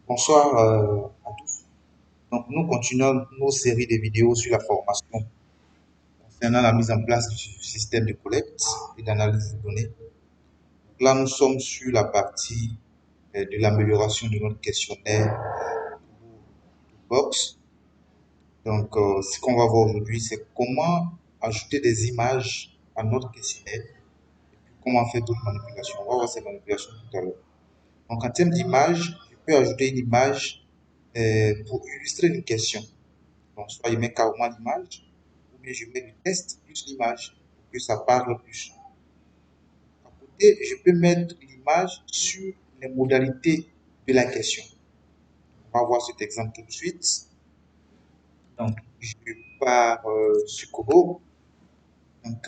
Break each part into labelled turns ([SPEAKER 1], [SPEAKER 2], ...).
[SPEAKER 1] Bonsoir à tous. Donc, nous continuons nos séries de vidéos sur la formation concernant la mise en place du système de collecte et d'analyse de données. Donc là, nous sommes sur la partie de l'amélioration de notre questionnaire Box. Donc, ce qu'on va voir aujourd'hui, c'est comment ajouter des images à notre questionnaire et puis comment faire d'autres manipulations. On va voir ces manipulations tout à l'heure. Donc, en termes d'image, je peux ajouter une image pour illustrer une question. Donc, soit je mets carrément l'image, ou bien je mets le texte plus l'image pour que ça parle plus. À côté, je peux mettre l'image sur les modalités de la question. On va voir cet exemple tout de suite. Donc, je pars sur Kobo. Donc,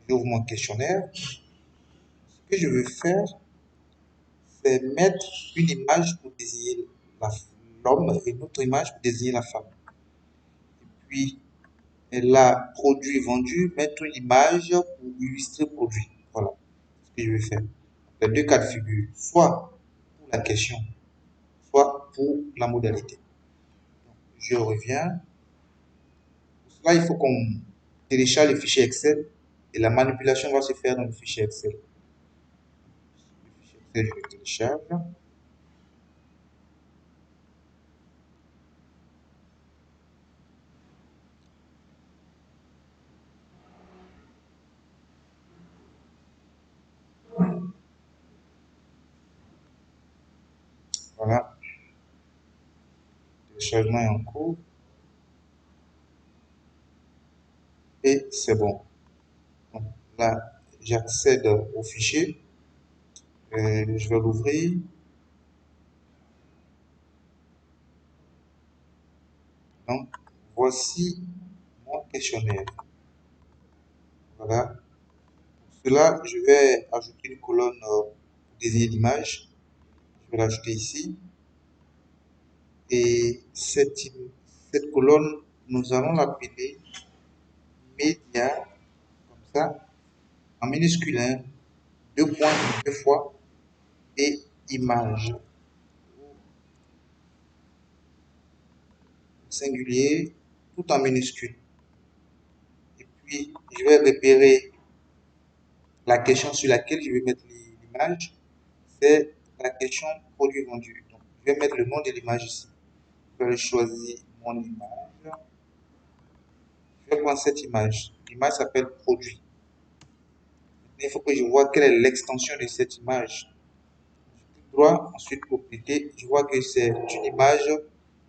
[SPEAKER 1] j'ouvre mon questionnaire. Ce que je veux faire, c'est mettre une image pour désigner l'homme et une autre image pour désigner la femme. Et puis, là, produit vendu, mettre une image pour illustrer produit. Voilà ce que je vais faire. Les deux cas de figure, soit pour la question, soit pour la modalité. Donc, je reviens. Pour cela, il faut qu'on télécharge le fichier Excel et la manipulation va se faire dans le fichier Excel. Le fichier Excel, je le télécharge. Voilà, le téléchargement est en cours et c'est bon. Donc, là, j'accède au fichier. Je vais l'ouvrir. Donc, voici mon questionnaire. Voilà. Pour cela, je vais ajouter une colonne pour désigner l'image. Je vais l'ajouter ici. Et cette colonne, nous allons l'appeler média, comme ça, en minuscule, hein, deux points, deux fois, et image, singulier, tout en minuscule. Et puis, je vais repérer la question sur laquelle je vais mettre l'image, c'est la question produit vendu. Donc, je vais mettre le nom de l'image ici. Je vais choisir mon image. Je vais prendre cette image. L'image s'appelle produit. Maintenant, il faut que je vois quelle est l'extension de cette image. Je clique droit, ensuite compléter. Je vois que c'est une image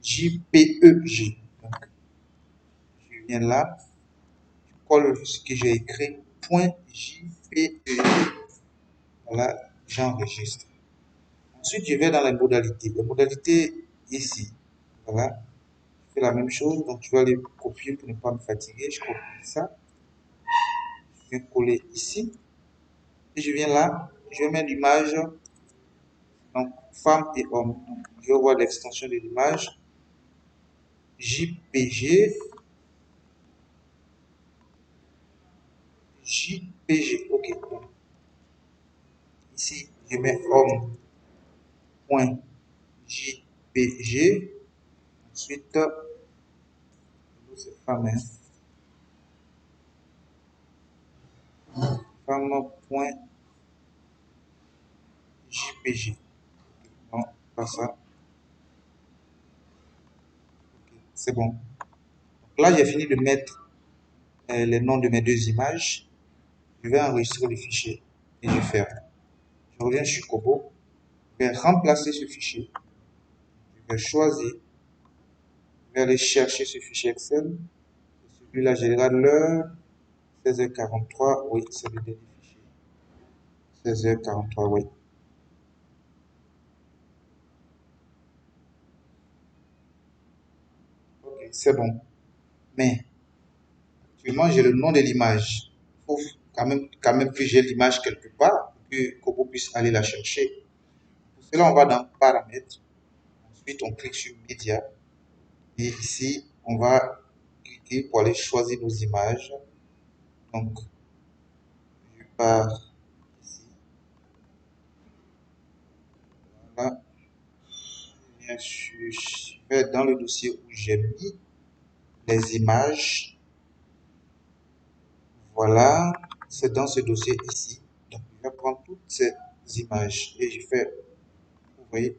[SPEAKER 1] JPEG. Donc, je viens là, je colle ce que j'ai écrit, point JPEG. Voilà, j'enregistre. Ensuite, je vais dans les modalités. Les modalités ici. Voilà. Je fais la même chose. Donc, je vais aller copier pour ne pas me fatiguer. Je copie ça. Je viens coller ici. Et je viens là. Je vais mettre l'image. Donc, femme et homme. Donc, je vais voir l'extension de l'image. JPG. JPG. OK. Donc, ici, je mets homme. Point JPG. Ensuite, c'est femme. Hein. Femme.jpg. Non, pas ça. Okay, c'est bon. Donc là, j'ai fini de mettre les noms de mes deux images. Je vais enregistrer le fichier et je ferme. Je reviens sur Kobo. Je vais remplacer ce fichier. Je vais choisir. Je vais aller chercher ce fichier Excel. Celui-là, je regarde l'heure. 16h43. Oui, c'est le dernier fichier. 16h43, oui. Ok, c'est bon. Mais actuellement, j'ai le nom de l'image. Il faut quand même que j'ai l'image quelque part pour que Kobo puisse aller la chercher. Pour cela, on va dans Paramètres. Ensuite, on clique sur Média. Et ici, on va cliquer pour aller choisir nos images. Donc, je pars ici. Voilà. je vais dans le dossier où j'ai mis les images. Voilà, c'est dans ce dossier ici. Donc, je vais prendre toutes ces images et je fais, vous voyez,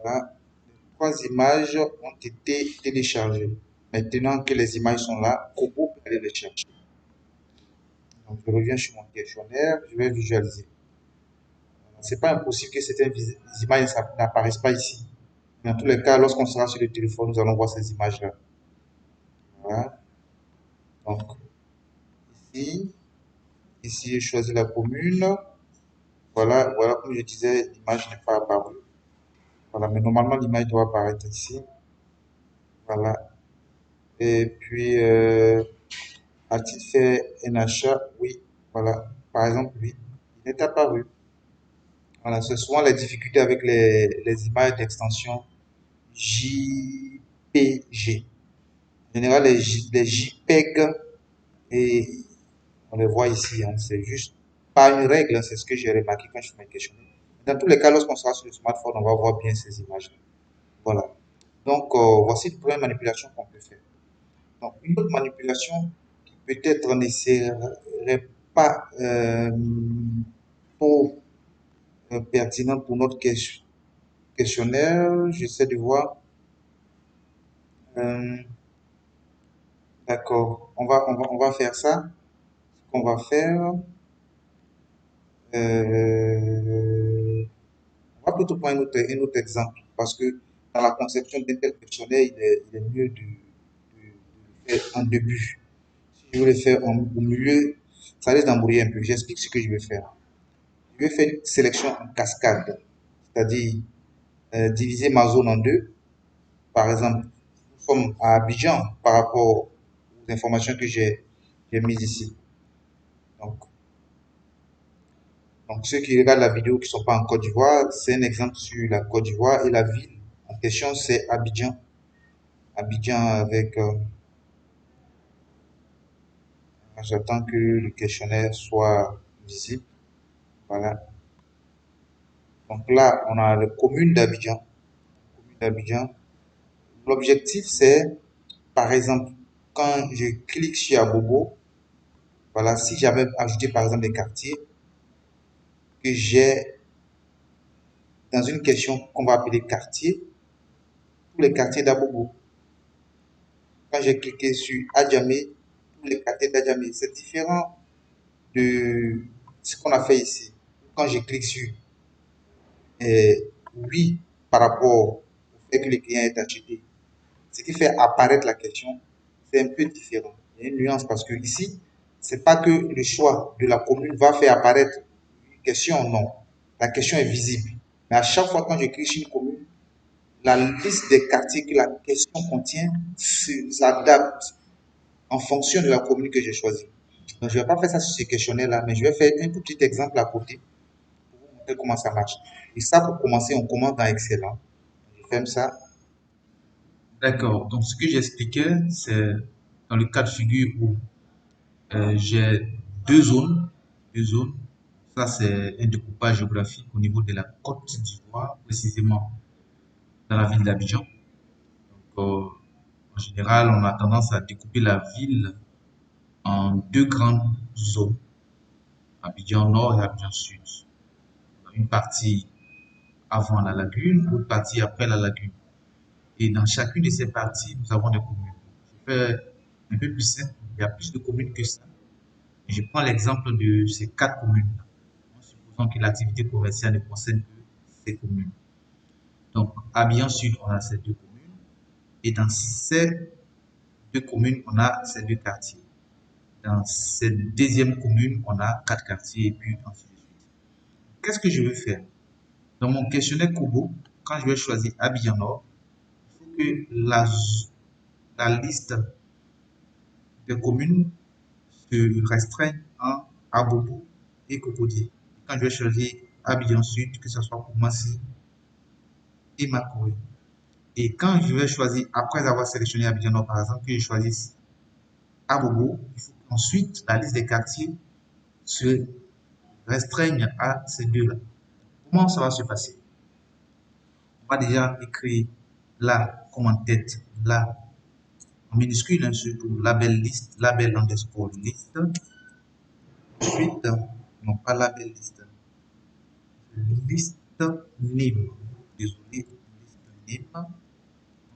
[SPEAKER 1] voilà, les 3 images ont été téléchargées. Maintenant que les images sont là, Kobo peut aller les chercher. Donc, je reviens sur mon questionnaire, je vais visualiser. C'est pas impossible que certaines images n'apparaissent pas ici. Dans tous les cas, lorsqu'on sera sur le téléphone, nous allons voir ces images-là. Voilà. Donc, ici, je choisis la commune. Voilà, voilà, comme je disais, l'image n'est pas apparue. Voilà, mais normalement, l'image doit apparaître ici. Voilà. Et puis, a-t-il fait un achat? Oui. Voilà. Par exemple, oui, il est apparu. Voilà, c'est souvent la difficulté avec les images d'extension JPG. En général, les JPEG, et on les voit ici, hein, c'est juste pas une règle, hein, c'est ce que j'ai remarqué quand je fais mes questionnaires. Dans tous les cas, lorsqu'on sera sur le smartphone, on va voir bien ces images. Voilà. Donc, voici une première manipulation qu'on peut faire. Donc, une autre manipulation qui peut-être ne serait pas trop pertinente pour notre questionnaire, j'essaie de voir. Euh, d'accord, on va faire ça. Ce qu'on va faire, on va plutôt prendre un autre exemple parce que dans la conception d'un tel questionnaire, il est mieux de le faire en début. Si je veux le faire au milieu, ça risque d'embrouiller un peu. J'explique ce que je vais faire. Je vais faire une sélection en cascade, c'est-à-dire diviser ma zone en deux. Par exemple, nous sommes à Abidjan par rapport aux informations que j'ai mises ici. Donc, donc, ceux qui regardent la vidéo qui ne sont pas en Côte d'Ivoire, c'est un exemple sur la Côte d'Ivoire et la ville en question, c'est Abidjan. Abidjan avec, j'attends que le questionnaire soit visible. Voilà. Donc là, on a la commune d'Abidjan. L'objectif, c'est, par exemple, quand je clique sur Abobo, voilà, si j'avais ajouté par exemple des quartiers que j'ai dans une question qu'on va appeler quartier, tous les quartiers d'Abobo. Quand j'ai cliqué sur Adjamé, tous les quartiers d'Adjamé, c'est différent de ce qu'on a fait ici. Quand je clique sur oui par rapport au fait que le client est acheté, ce qui fait apparaître la question, c'est un peu différent. Il y a une nuance parce que ici, c'est pas que le choix de la commune va faire apparaître une question, non. La question est visible. Mais à chaque fois quand je clique sur une commune, la liste des quartiers que la question contient s'adapte en fonction de la commune que j'ai choisie. Donc, je ne vais pas faire ça sur ce questionnaire-là, mais je vais faire un tout petit exemple à côté pour vous montrer comment ça marche. Et ça, pour commencer, on commence dans Excel. Je ferme ça. D'accord. Donc, ce que j'expliquais, c'est dans le cas de figure où j'ai deux zones. Deux zones. Ça, c'est un découpage géographique au niveau de la Côte d'Ivoire, précisément dans la ville d'Abidjan. Donc, en général, on a tendance à découper la ville en deux grandes zones, Abidjan Nord et Abidjan Sud. Une partie avant la lagune, l'autre partie après la lagune. Et dans chacune de ces parties, nous avons des communes. Je fais un peu plus simple, il y a plus de communes que ça. Je prends l'exemple de ces 4 communes, en supposant que l'activité commerciale ne concerne que ces communes. Donc, Abidjan Sud, on a ces 2 communes. Et dans ces 2 communes, on a ces 2 quartiers. Dans cette deuxième commune, on a 4 quartiers et puis ainsi de suite. Qu'est-ce que je veux faire? Dans mon questionnaire Kobo, quand je vais choisir Abidjan Nord, il faut que la liste des communes se restreigne à Abobo et Cocody. Quand je vais choisir Abidjan Sud, que ce soit Koumassi et Makori. Et quand je vais choisir, après avoir sélectionné Abidjan Nord par exemple, que je choisisse Abobo, il faut qu'ensuite la liste des quartiers se restreigne à ces deux-là. Comment ça va se passer? On va déjà écrire là comme en tête, là en minuscule, hein, surtout label liste, label underscore liste. Ensuite, non pas label liste, liste name. Désolé, liste name.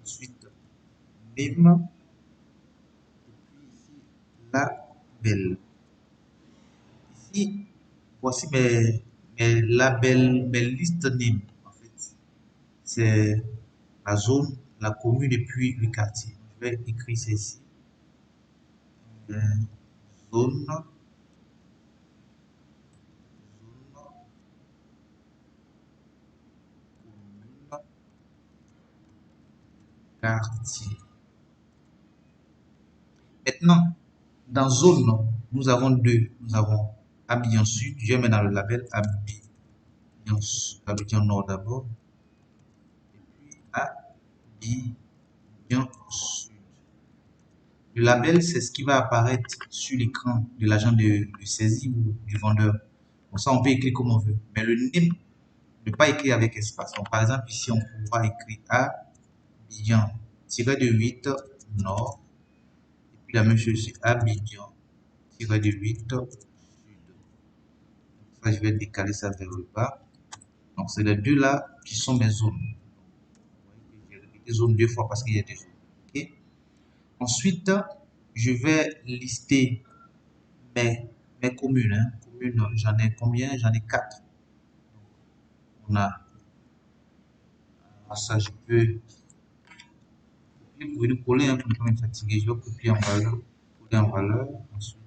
[SPEAKER 1] Ensuite, name. Et puis ici, label. Ici, voici mes labels, mes listes name. En fait, c'est la zone, la commune et puis le quartier. Je vais écrire ceci. Zone, zone, commune, quartier. Maintenant, dans zone, nous avons deux. Nous avons Abidjan Sud. Je vais mettre dans le label Abidjan Nord d'abord. Et puis Abidjan Sud. Le label, c'est ce qui va apparaître sur l'écran de l'agent de saisie ou du vendeur. Donc ça, on peut écrire comme on veut. Mais le name, ne pas écrire avec espace. Donc, par exemple, ici, on pourra écrire Abidjan-8 Nord. Et puis la même chose ici, Abidjan-8 Sud. Ça, je vais décaler ça vers le bas. Donc, c'est les deux là qui sont mes zones. J'ai répété zone deux fois parce qu'il y a des zones. Okay? Ensuite, je vais lister mes communes. Hein. Communes, j'en ai combien? J'en ai 4. On a ça, je peux vous le coller un peu comme fatigué. Je vais copier en valeur, coller en valeur. Ensuite,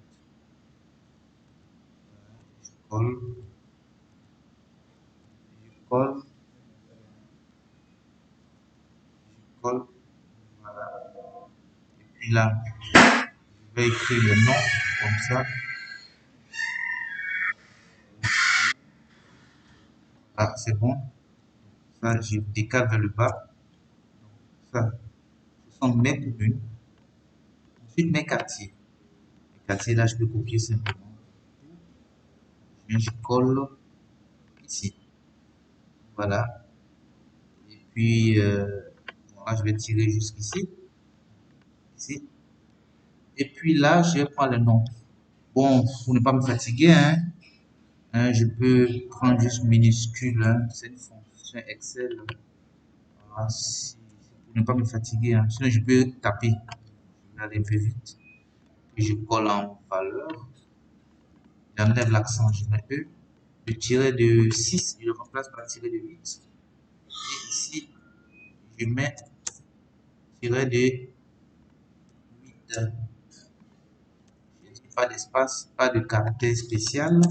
[SPEAKER 1] je colle, je colle, je colle. Voilà. Et puis là, je vais écrire le nom comme ça. Ah, c'est bon. Ça, je décale vers le bas. Ça, ce sont mes communes. Ensuite, mes quartiers. Les quartiers, là, je peux copier simplement. Je colle ici. Voilà. Et puis, voilà, je vais tirer jusqu'ici. Ici. Et puis là, je vais prendre le nom. Bon, pour ne pas me fatiguer, hein, je peux prendre juste minuscule. Hein, c'est une fonction Excel. Voilà, pour ne pas me fatiguer. Hein. Sinon, je peux taper. Je vais aller un peu vite. Puis je colle en valeur. J'enlève l'accent, je mets E. Le tiret de 6, je le remplace par le tiret de 8. Et ici, je mets tiret de 8. Pas d'espace, pas de caractère spécial.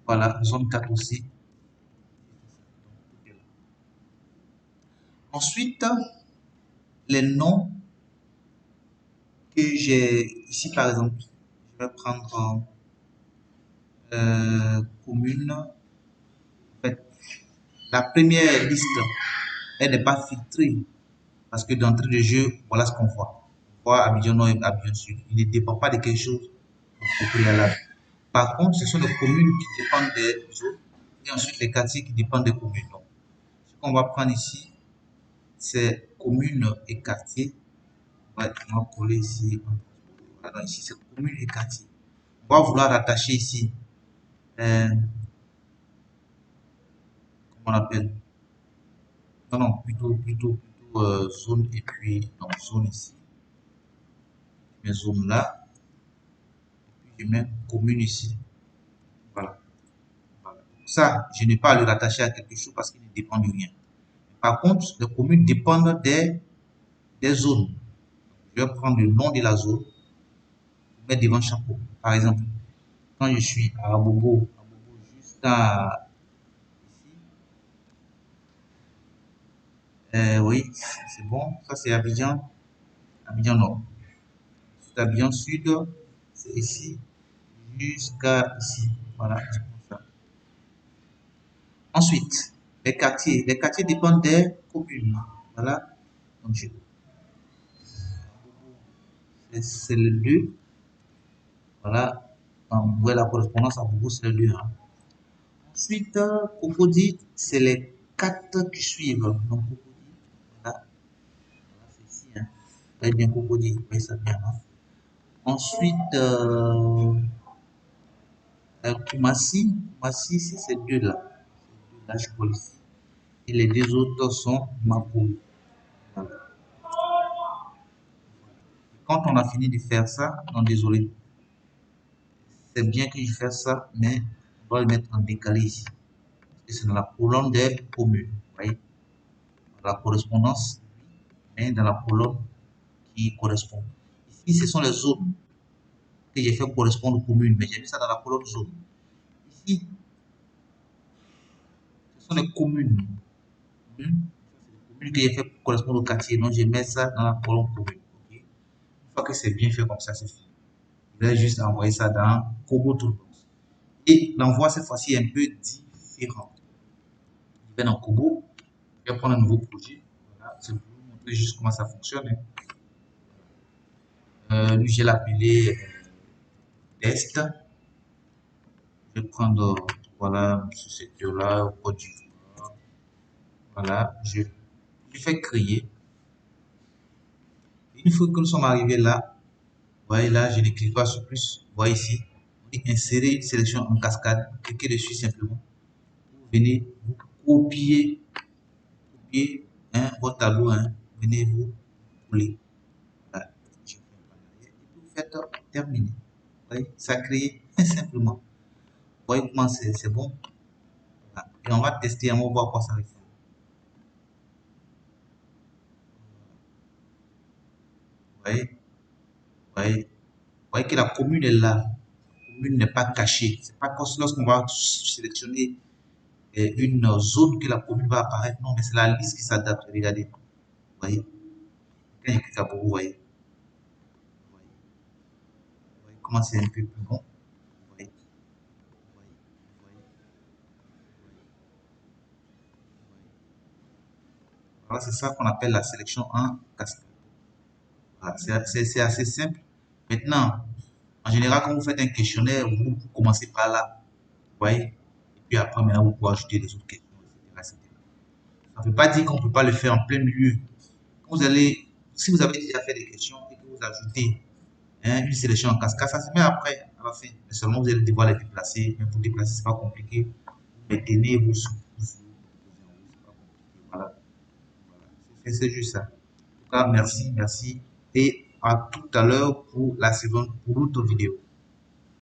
[SPEAKER 1] Voilà, zone 4 aussi. Ensuite, les noms que j'ai ici, par exemple, je vais prendre commune. En fait, la première liste, elle n'est pas filtrée parce que d'entrée de jeu, voilà ce qu'on voit. On voit Abidjan Nord et Abidjan Sud. Il ne dépend pas de quelque chose au préalable. Par contre, ce sont les communes qui dépendent des autres et ensuite les quartiers qui dépendent des communes. Donc, ce qu'on va prendre ici, c'est communes et quartiers. On va coller ici. Voilà, ici, c'est communes et quartiers. On va vouloir rattacher ici, comment on appelle? Non, non, plutôt zone et puis, donc zone ici. Je mets zone là. Et puis je mets commune ici. Voilà. Voilà. Ça, je n'ai pas à le rattacher à quelque chose parce qu'il ne dépend de rien. Par contre, les communes dépendent des zones. Je vais prendre le nom de la zone, mettre devant chapeau. Par exemple, quand je suis à Abobo jusqu'à ici, oui, c'est bon. Ça, c'est Abidjan, Abidjan Nord. C'est Abidjan Sud, c'est ici, jusqu'à ici. Voilà, c'est comme ça. Ensuite, les quartiers. Les quartiers dépendent des communes. Voilà. Donc, c'est le 2. Voilà. Vous voyez la correspondance à Bobo, c'est le 2. Hein. Ensuite, Cocody, c'est les 4 qui suivent. Donc, Cocody, voilà, c'est ici. Hein. Très bien, Cocody, vous voyez ça bien. Hein. Ensuite, Koumassi, c'est ces deux-là. Ces deux-là, je vois ici. Et les deux autres sont Mapoui. Voilà. Quand on a fini de faire ça, non, désolé, c'est bien que je fasse ça, mais on doit le mettre en décalé ici. Parce que c'est dans la colonne des communes. Vous voyez, dans la correspondance, mais dans la colonne qui correspond. Ici, ce sont les zones que j'ai fait correspondre aux communes, mais j'ai mis ça dans la colonne zone. Ici, ce sont les communes. Les communes que j'ai fait correspondre au quartier, donc je mets ça dans la colonne commune. Okay? Une fois que c'est bien fait comme ça, c'est fini. Je vais juste envoyer ça dans Kobo Toolbox. Et l'envoi cette fois-ci est un peu différent. Je vais dans Kobo, je vais prendre un nouveau projet. Voilà, c'est pour vous montrer juste comment ça fonctionne. Lui, j'ai l'appelé test. Je vais prendre, voilà, ce secteur-là, au Côte d'Ivoire. Voilà, je fais créer. Une fois que nous sommes arrivés là, vous voyez là, je ne clique pas sur plus. Vous voyez ici, on dit insérer une sélection en cascade. Cliquez dessus simplement. Vous venez, vous copiez, hein, votre tableau, hein, venez vous coller. Voilà. Je fais un pas derrière. Et puis vous faites terminer. Vous voyez, ça crée simplement. Vous voyez comment c'est bon. Voilà. Et on va tester, on va voir quoi ça va faire. Vous voyez, vous voyez, vous voyez que la commune est là. La commune n'est pas cachée. C'est pas comme lorsqu'on va sélectionner une zone que la commune va apparaître. Non, mais c'est la liste qui s'adapte. Regardez. Vous voyez. Quand il clique à vous voyez. Vous voyez comment c'est un peu plus bon. Vous voyez. Vous voyez. Vous voyez. Voilà, c'est ça qu'on appelle la sélection en cascade. Voilà, c'est assez simple. Maintenant, en général, quand vous faites un questionnaire, vous commencez par là. Vous voyez. Et puis après, maintenant, vous pouvez ajouter les autres questions, etc. etc. Ça ne veut pas dire qu'on ne peut pas le faire en plein milieu. Quand vous allez, si vous avez déjà fait des questions et que vous ajoutez une sélection en cascade, ça se met après, à la fin. Mais seulement vous allez devoir les déplacer. Mais pour déplacer, ce n'est pas compliqué. Vous maintenez, vous posez en haut, c'est pas compliqué. Voilà. Voilà. C'est juste ça. En tout cas, merci, merci. Et à tout à l'heure pour la seconde, pour l'autre vidéo.